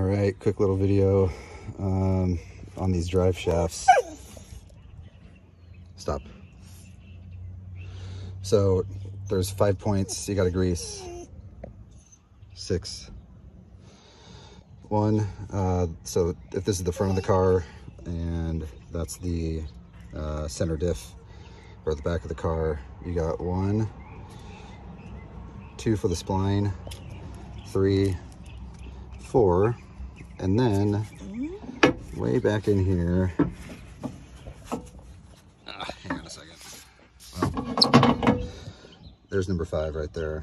All right, quick little video on these drive shafts. Stop. So there's 5 points you got to grease. 6. 1. So if this is the front of the car and that's the center diff, or the back of the car, you got 1, 2 for the spline, 3, 4, and then way back in here, hang on a second. Well, there's number 5 right there,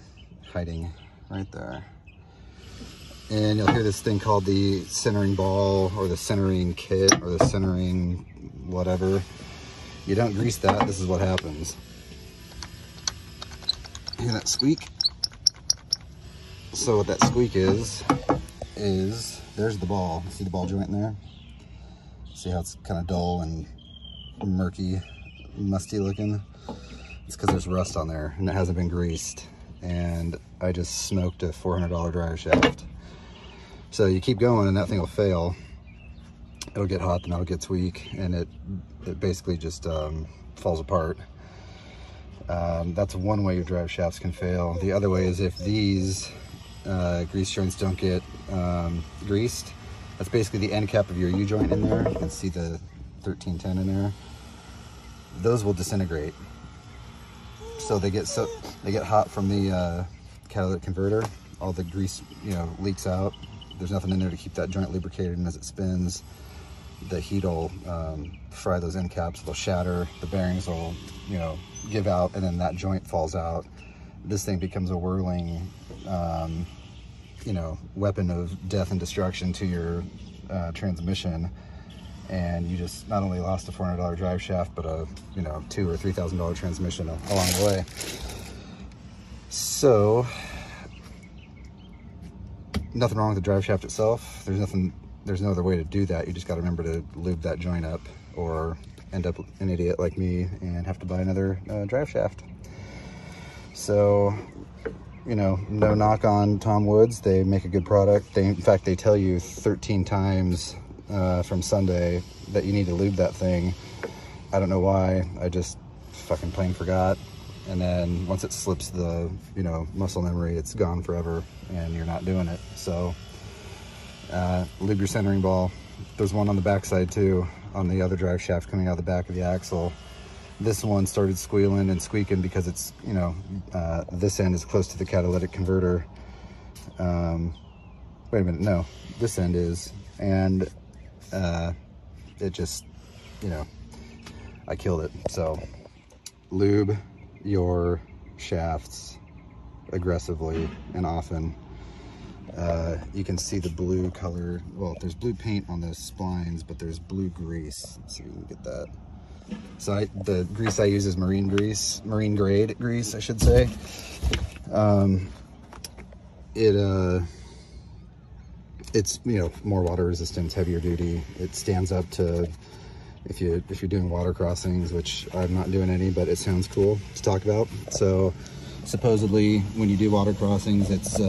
hiding right there. And you'll hear this thing called the centering ball, or the centering kit, or the centering whatever. You don't grease that, this is what happens. Hear that squeak? So what that squeak is there's the ball. See the ball joint in there? See how it's kind of dull and murky, musty looking? It's because there's rust on there and it hasn't been greased. And I just smoked a $400 drive shaft. So you keep going and that thing will fail. It'll get hot, the metal gets weak, and it basically just falls apart. That's one way your drive shafts can fail. The other way is if these grease joints don't get greased. That's basically the end cap of your U-joint in there. You can see the 1310 in there. Those will disintegrate. So they get hot from the catalytic converter. All the grease, leaks out. There's nothing in there to keep that joint lubricated, and as it spins, the heat will fry those end caps. They'll shatter. The bearings will, give out, and then that joint falls out. This thing becomes a whirling weapon of death and destruction to your transmission, and you just not only lost a $400 drive shaft, but a $2,000 or $3,000 transmission along the way. So nothing wrong with the drive shaft itself. There's no other way to do that. You just got to remember to lube that joint up, or end up an idiot like me and have to buy another drive shaft. So no knock on Tom Woods. They make a good product. In fact, they tell you 13 times from Sunday that you need to lube that thing. I don't know why. I just fucking plain forgot. And then once it slips the, muscle memory, it's gone forever and you're not doing it. So lube your centering ball. There's one on the backside too, on the other drive shaft coming out of the back of the axle. This one started squealing and squeaking because it's, this end is close to the catalytic converter. Wait a minute, no, this end is. And it just, I killed it. So lube your shafts aggressively and often. You can see the blue color. Well, there's blue paint on the splines, but there's blue grease. Let's see if we can get that. So the grease I use is marine grease, marine grade grease, I should say. It's more water resistant, heavier duty. It stands up to if you're doing water crossings, which I'm not doing any, but it sounds cool to talk about. So supposedly when you do water crossings, it's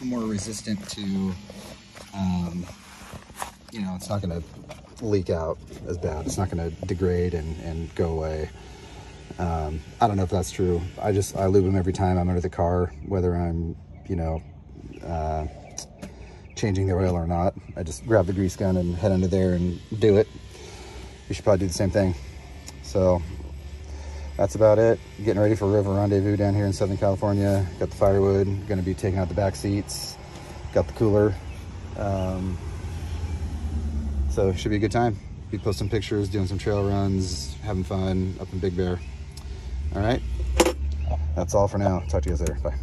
more resistant to it's not going to leak out as bad. It's not going to degrade and go away. I don't know if that's true. I lube them every time I'm under the car, whether I'm changing the oil or not. I just grab the grease gun and head under there and do it. You should probably do the same thing. So that's about it. Getting ready for Rover Rendezvous down here in Southern California. Got the firewood, gonna be taking out the back seats. Got the cooler. So it should be a good time. Be posting pictures, doing some trail runs, having fun up in Big Bear. All right, that's all for now. Talk to you guys later, bye.